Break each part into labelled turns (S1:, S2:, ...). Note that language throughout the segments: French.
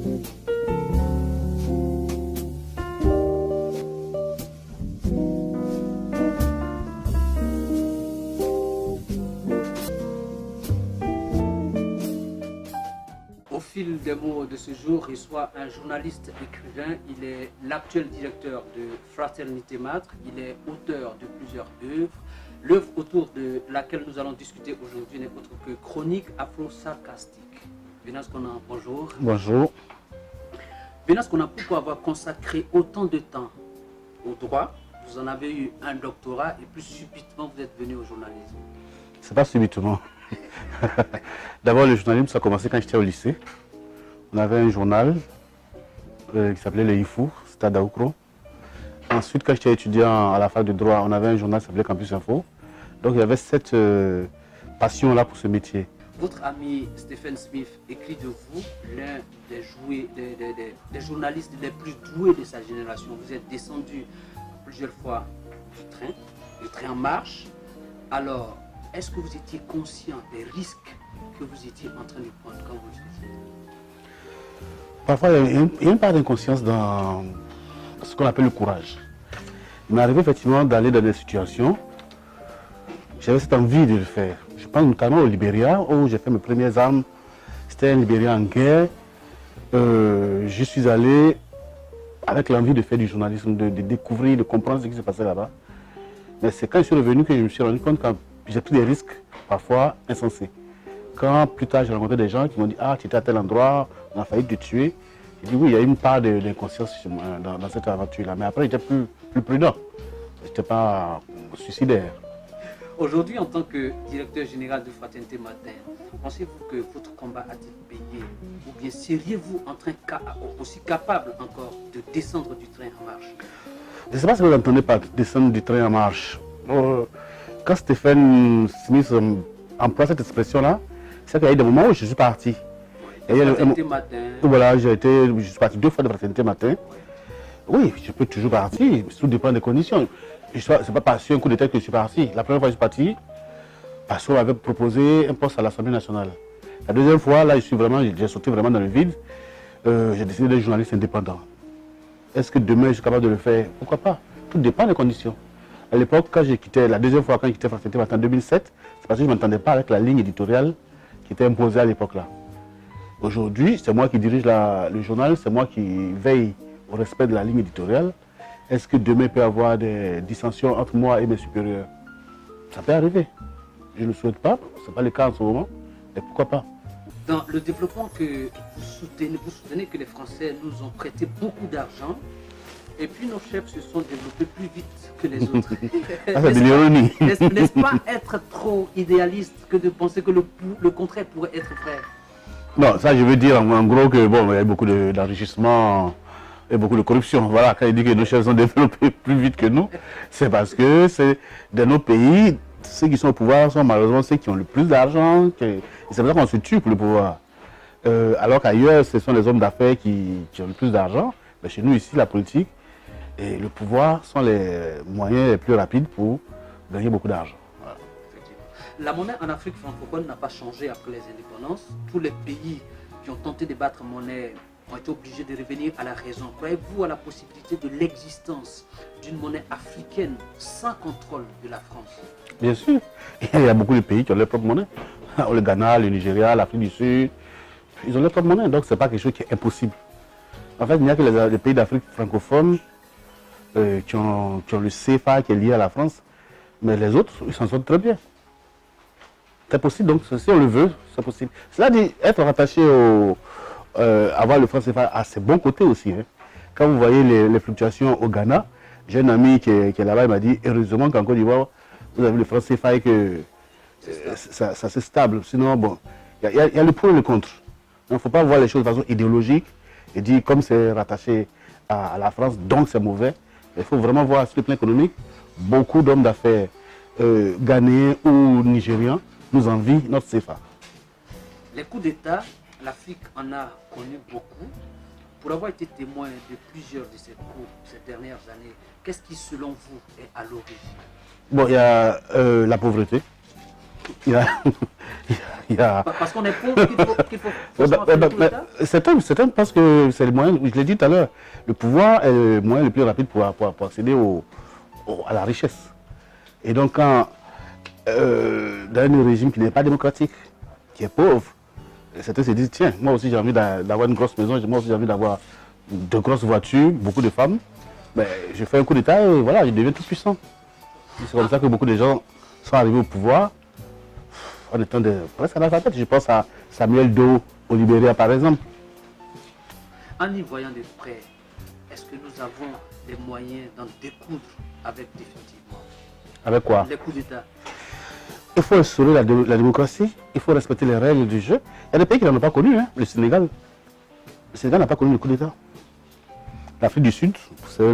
S1: Au fil des mots de ce jour, reçoit un journaliste écrivain. Il est l'actuel directeur de Fraternité Matre. Il est auteur de plusieurs œuvres. L'œuvre autour de laquelle nous allons discuter aujourd'hui n'est autre que Chronique afro-sarcastique. Benas Konan, bonjour.
S2: Bonjour.
S1: Benas Konan, pourquoi avoir consacré autant de temps au droit? Vous en avez eu un doctorat et plus subitement vous êtes venu au journalisme.
S2: C'est pas subitement. D'abord, le journalisme, ça a commencé quand j'étais au lycée. On avait un journal qui s'appelait le IFU, c'était à Daoukro. Ensuite, quand j'étais étudiant à la fac de droit, on avait un journal qui s'appelait Campus Info. Donc, il y avait cette passion-là pour ce métier.
S1: Votre ami Stephen Smith écrit de vous l'un des journalistes les plus doués de sa génération. Vous êtes descendu plusieurs fois du train, le train en marche. Alors, est-ce que vous étiez conscient des risques que vous étiez en train de prendre quand vous le faisiez?
S2: Parfois, il y a une part d'inconscience dans ce qu'on appelle le courage. Il m'est arrivé effectivement d'aller dans des situations, j'avais cette envie de le faire. Je pense notamment au Libéria, où j'ai fait mes premières armes. C'était un Libéria en guerre. Je suis allé avec l'envie de faire du journalisme, de découvrir, de comprendre ce qui se passait là-bas. Mais c'est quand je suis revenu que je me suis rendu compte que j'ai pris des risques, parfois insensés. Quand plus tard j'ai rencontré des gens qui m'ont dit « Ah, tu étais à tel endroit, on a failli te tuer », j'ai dit « Oui, il y a une part d'inconscience dans cette aventure-là ». Mais après, j'étais plus prudent. Je n'étais pas suicidaire.
S1: Aujourd'hui, en tant que directeur général de Fraternité Matre, pensez-vous que votre combat a-t-il payé? Ou bien seriez-vous aussi capable encore de descendre du train en marche?
S2: Je ne sais pas si vous entendez par descendre du train en marche. Quand Stephen Smith emploie cette expression-là, c'est qu'il y a eu des moments où je suis parti.
S1: Fraternité Matin.
S2: Voilà, je suis parti 2 fois de Fraternité Matin. Oui, je peux toujours partir, tout dépend des conditions. Ce n'est pas par un coup de tête que je suis parti. La première fois que je suis parti, parce qu'on m'avait proposé un poste à l'Assemblée nationale. La deuxième fois, là, j'ai sauté vraiment dans le vide. J'ai décidé d'être journaliste indépendant. Est-ce que demain je suis capable de le faire? Pourquoi pas? Tout dépend des conditions. À l'époque, quand j'ai quitté, la deuxième fois quand j'ai quitté Fraternité Matin en 2007, c'est parce que je ne m'entendais pas avec la ligne éditoriale qui était imposée à l'époque là. Aujourd'hui, c'est moi qui dirige le journal, c'est moi qui veille au respect de la ligne éditoriale. Est-ce que demain il peut y avoir des dissensions entre moi et mes supérieurs? Ça peut arriver. Je ne le souhaite pas, ce n'est pas le cas en ce moment, mais pourquoi pas?
S1: Dans le développement que vous soutenez que les Français nous ont prêté beaucoup d'argent et puis nos chefs se sont développés plus vite que les autres.
S2: C'est de l'ironie.
S1: N'est-ce pas être trop idéaliste que de penser que le contraire pourrait être vrai?
S2: Non, ça je veux dire en gros que bon, il y a beaucoup d'enrichissement et beaucoup de corruption. Voilà, quand il dit que nos chefs sont développés plus vite que nous, c'est parce que c'est dans nos pays, ceux qui sont au pouvoir sont malheureusement ceux qui ont le plus d'argent. C'est pour ça qu'on se tue pour le pouvoir. Alors qu'ailleurs, ce sont les hommes d'affaires qui ont le plus d'argent. Mais chez nous ici, la politique et le pouvoir sont les moyens les plus rapides pour gagner beaucoup d'argent. Voilà.
S1: La monnaie en Afrique francophone n'a pas changé après les indépendances. Tous les pays qui ont tenté de battre monnaie ont été obligés de revenir à la raison. Croyez-vous à la possibilité de l'existence d'une monnaie africaine sans contrôle de la France?
S2: Bien sûr. Il y a beaucoup de pays qui ont leur propre monnaie. Le Ghana, le Nigeria, l'Afrique du Sud, ils ont leur propre monnaie. Donc ce n'est pas quelque chose qui est impossible. En fait, il n'y a que les pays d'Afrique francophone qui ont le CFA qui est lié à la France. Mais les autres, ils s'en sortent très bien. C'est possible, donc si on le veut, c'est possible. Cela dit, être rattaché avoir le franc CFA a ses bons côtés aussi. Hein. Quand vous voyez les fluctuations au Ghana, j'ai un ami qui est là-bas, il m'a dit, heureusement qu'en Côte d'Ivoire, vous avez le franc CFA et que ça c'est stable. Sinon, bon, il y a le pour et le contre. Il ne faut pas voir les choses de façon idéologique et dire comme c'est rattaché à la France, donc c'est mauvais. Il faut vraiment voir sur le plan économique, beaucoup d'hommes d'affaires ghanéens ou nigérians nous envient notre CFA.
S1: Les coups d'État, l'Afrique en a connu beaucoup. Pour avoir été témoin de plusieurs de ces coups ces dernières années, qu'est-ce qui, selon vous, est à l'origine?
S2: Bon, il y a la pauvreté. Il Il y a...
S1: Parce qu'on est pauvre qu'il faut forcément faire le coup d'État.
S2: Certains pensent que c'est le moyen, je l'ai dit tout à l'heure, le pouvoir est le moyen le plus rapide pour accéder à la richesse. Et donc quand, dans un régime qui n'est pas démocratique, qui est pauvre, certains se disent, tiens, moi aussi j'ai envie d'avoir une grosse maison, moi aussi j'ai envie d'avoir de grosses voitures, beaucoup de femmes, mais je fais un coup d'État et voilà, je deviens tout puissant. C'est comme ça que beaucoup de gens sont arrivés au pouvoir en étant presque analphabètes. Je pense à Samuel Doe au Libéria par exemple.
S1: En y voyant de près, est-ce que nous avons les moyens d'en découdre avec définitivement?
S2: Avec quoi?
S1: Les coups d'État.
S2: Il faut instaurer la démocratie, il faut respecter les règles du jeu. Il y a des pays qui n'en ont pas connu, hein. Le Sénégal. Le Sénégal n'a pas connu le coup d'État. L'Afrique du Sud, c'est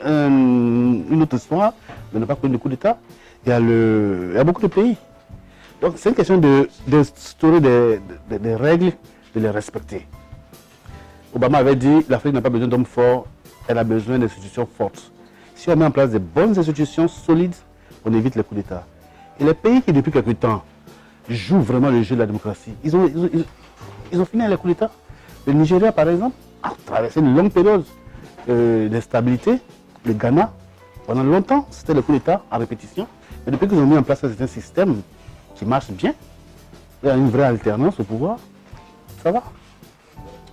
S2: une autre histoire, mais n'a pas connu le coup d'État. Il y a beaucoup de pays. Donc c'est une question d'instaurer des règles, de les respecter. Obama avait dit l'Afrique n'a pas besoin d'hommes forts, elle a besoin d'institutions fortes. Si on met en place des bonnes institutions solides, on évite les coups d'État. Et les pays qui depuis quelque temps jouent vraiment le jeu de la démocratie, ils ont fini les coups d'État. Le Nigeria par exemple a traversé une longue période d'instabilité. Le Ghana, pendant longtemps, c'était le coup d'État à répétition. Mais depuis qu'ils ont mis en place un système qui marche bien, il y a une vraie alternance au pouvoir, ça va.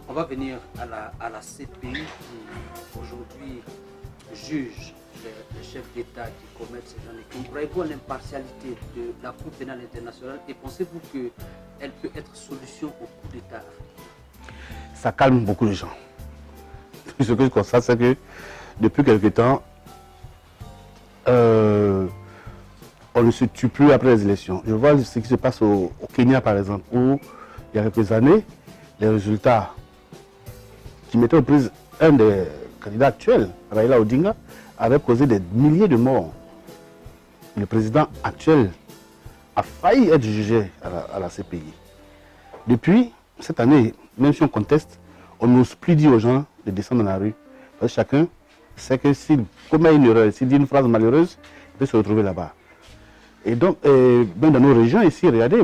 S1: On va venir à la CPI qui aujourd'hui juge les chefs d'État qui commettent ces gens de crimes. Croyez-vous à l'impartialité de la Cour pénale internationale et pensez-vous qu'elle peut être solution au coup d'État?
S2: Ça calme beaucoup de gens. Ce que je constate, c'est que depuis quelque temps, on ne se tue plus après les élections. Je vois ce qui se passe au Kenya, par exemple, où il y a quelques années, les résultats qui mettaient aux prises un des candidats actuels, Raila Odinga, avaient causé des milliers de morts. Le président actuel a failli être jugé à la CPI. Depuis cette année, même si on conteste, on n'ose plus dire aux gens de descendre dans la rue. Parce que chacun sait que s'il commet une erreur, s'il dit une phrase malheureuse, il peut se retrouver là-bas. Et donc, même dans nos régions ici, regardez,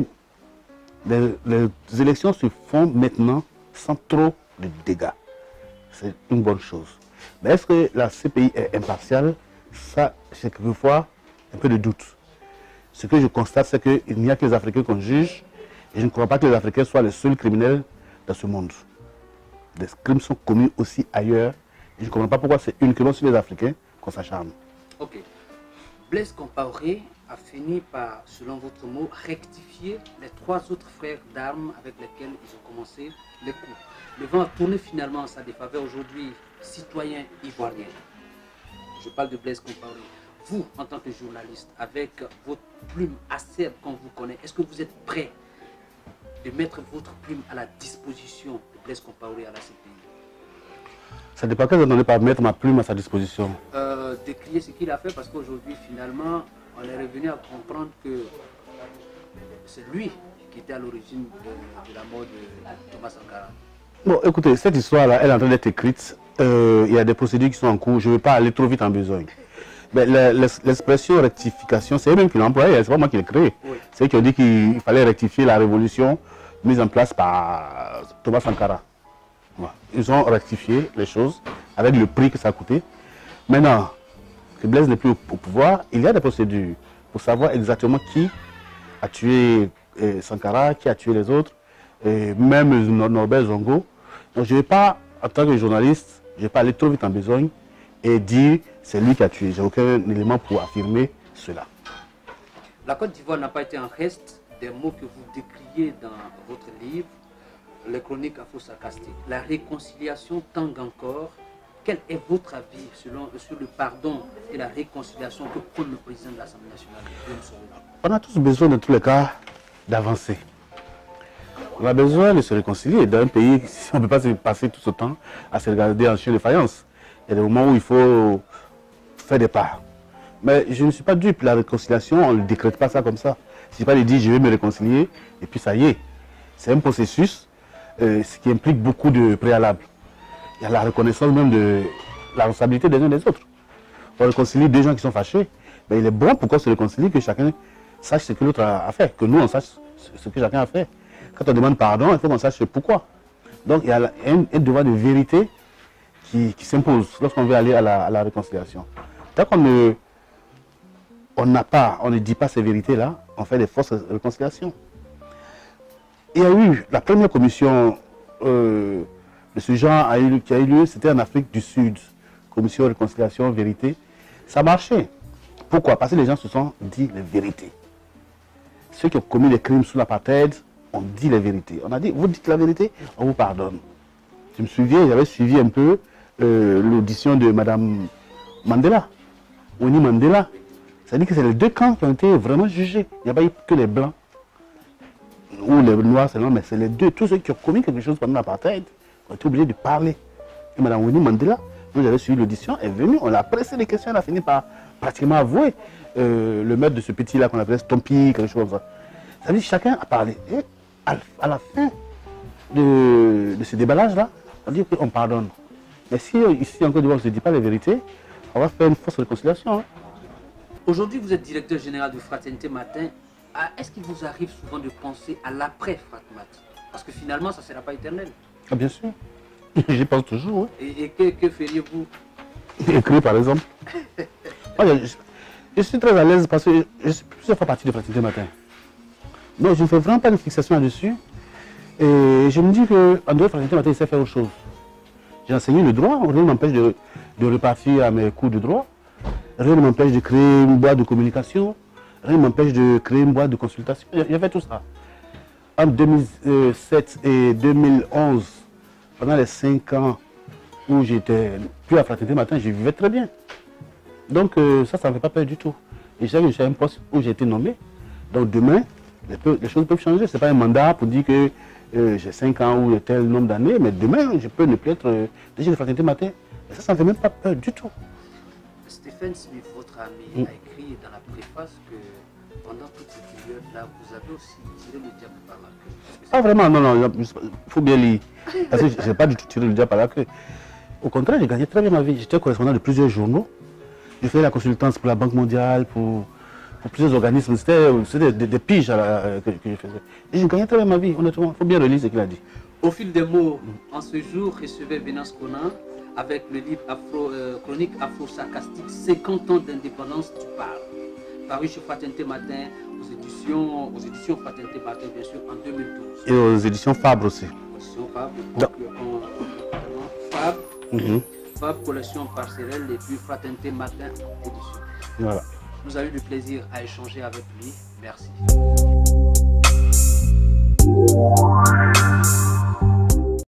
S2: les élections se font maintenant sans trop de dégâts. C'est une bonne chose. Mais est-ce que la CPI est impartiale? Ça, c'est quelquefois un peu de doute. Ce que je constate, c'est qu'il n'y a que les Africains qu'on juge, et je ne crois pas que les Africains soient les seuls criminels dans ce monde. Des crimes sont commis aussi ailleurs, et je ne comprends pas pourquoi c'est uniquement sur les Africains qu'on s'acharne.
S1: Ok. Blaise Compaoré a fini par, selon votre mot, rectifier les 3 autres frères d'armes avec lesquels ils ont commencé les coups. Le vent a tourné finalement en sa défaveur aujourd'hui, citoyen ivoirien. Je parle de Blaise Compaoré. Vous, en tant que journaliste, avec votre plume acerbe qu'on vous connaît, est-ce que vous êtes prêt de mettre votre plume à la disposition de Blaise Compaoré à la CPI?
S2: Ça dépend qu'elle n'entendait pas mettre ma plume à sa disposition.
S1: Décrier ce qu'il a fait parce qu'aujourd'hui, finalement, on est revenu à comprendre que c'est lui qui était à l'origine de la mort de Thomas Sankara.
S2: Bon, écoutez, cette histoire-là, elle est en train d'être écrite. Il y a des procédures qui sont en cours. Je ne veux pas aller trop vite en besogne. Mais l'expression rectification, c'est eux-mêmes qui l'ont employée, c'est pas moi qui l'ai créé. Oui. C'est eux qui ont dit qu'il fallait rectifier la révolution mise en place par Thomas Sankara. Voilà. Ils ont rectifié les choses avec le prix que ça a coûté. Maintenant que Blaise n'est plus au pouvoir, il y a des procédures pour savoir exactement qui a tué Sankara, qui a tué les autres, et même Norbert Zongo. Donc je ne vais pas, en tant que journaliste, je ne vais pas aller trop vite en besogne et dire c'est lui qui a tué. Je n'ai aucun élément pour affirmer cela.
S1: La Côte d'Ivoire n'a pas été en reste des mots que vous décriez dans votre livre, les chroniques afro-sarcastiques. La réconciliation tangue encore. Quel est votre avis sur le pardon et la réconciliation que prône le président de l'Assemblée nationale?
S2: On a tous besoin, dans tous les cas, d'avancer. On a besoin de se réconcilier. Dans un pays, on ne peut pas se passer tout ce temps à se regarder en chien de faïence. Il y a des moments où il faut faire des pas. Mais je ne suis pas dupe. La réconciliation, on ne décrète pas ça comme ça. Si pas de dire je vais me réconcilier et puis ça y est. C'est un processus ce qui implique beaucoup de préalables. Il y a la reconnaissance même de la responsabilité des uns des autres. On réconcilie deux gens qui sont fâchés. Mais il est bon pour qu'on se réconcilie que chacun sache ce que l'autre a fait, que nous, on sache ce que chacun a fait. Quand on demande pardon, il faut qu'on sache pourquoi. Donc, il y a un devoir de vérité qui s'impose lorsqu'on veut aller à la réconciliation. Tant qu'on ne dit pas ces vérités-là, on fait des fausses réconciliations. Il y a eu la première commission de ce genre qui a eu lieu, c'était en Afrique du Sud. Commission réconciliation, vérité. Ça marchait. Pourquoi? Parce que les gens se sont dit les vérités. Ceux qui ont commis des crimes sous l'apartheid ont dit les vérités. On a dit, vous dites la vérité, on vous pardonne. Je me souviens, j'avais suivi un peu l'audition de Mme Mandela, Winnie Mandela. Ça dit que c'est les deux camps qui ont été vraiment jugés. Il n'y a pas eu que les blancs ou les noirs seulement, mais c'est les deux. Tous ceux qui ont commis quelque chose pendant l'apartheid ont été obligés de parler. Et Mme Winnie Mandela, nous j'avais suivi l'audition, est venue, on l'a pressé des questions, elle a fini par pratiquement avouer le maître de ce petit-là qu'on appelait Stompy, quelque chose comme ça. Ça veut dire que chacun a parlé. Et à la fin de ce déballage-là, on dit qu'on pardonne. Mais si ici en Côte d'Ivoire on ne se dit pas la vérité, on va faire une fausse réconciliation. Hein.
S1: Aujourd'hui, vous êtes directeur général de Fraternité Matin. Est-ce qu'il vous arrive souvent de penser à l'après-Fratmat? Parce que finalement, ça ne sera pas éternel.
S2: Ah, bien sûr. J'y pense toujours. Hein.
S1: Et que feriez-vous?
S2: Écrire, par exemple. Je suis très à l'aise parce que je suis plusieurs fois partie de Fraternité Matin. Donc, je ne fais vraiment pas de fixation là-dessus. Et je me dis qu'en dehors de Fraternité Matin, il sait faire autre chose. J'ai enseigné le droit, rien ne m'empêche de repartir à mes cours de droit. Rien ne m'empêche de créer une boîte de communication. Rien ne m'empêche de créer une boîte de consultation. J'ai fait tout ça. En 2007 et 2011, pendant les 5 ans où j'étais plus à Fraternité Matin, je vivais très bien. Donc ça ne me fait pas peur du tout. Et je sais que je suis à un poste où j'ai été nommé. Donc demain, les choses peuvent changer. Ce n'est pas un mandat pour dire que j'ai 5 ans ou tel nombre d'années, mais demain, je peux ne plus être déjà de Fraternité Matin. Et ça ne me fait même pas peur du tout.
S1: Stephen Smith, votre ami, a écrit dans la préface que pendant toute cette période-là, vous avez aussi tiré le diable par la queue.
S2: Pas vraiment, non, il faut bien lire. Parce que je n'ai pas du tout tiré le diable par la queue. Au contraire, j'ai gagné très bien ma vie. J'étais correspondant de plusieurs journaux. J'ai fait la consultance pour la Banque mondiale, pour plusieurs organismes. C'était des piges que je faisais. Et j'ai gagné très bien ma vie, honnêtement. Il faut bien relire ce qu'il a dit.
S1: Au fil des mots, en ce jour, recevait Venance Conan avec le livre Chronique afro-sarcastique 50 ans d'indépendance, tu parles. Paru chez Fraternité Matin, aux éditions Fraternité Matin, bien sûr, en 2012.
S2: Et aux éditions Fabre aussi.
S1: Éditions Fabre, donc Fabre, Fabre, collection parcellelle, et puis Fraternité Matin, édition.
S2: Voilà.
S1: Nous avons eu le plaisir à échanger avec lui. Merci.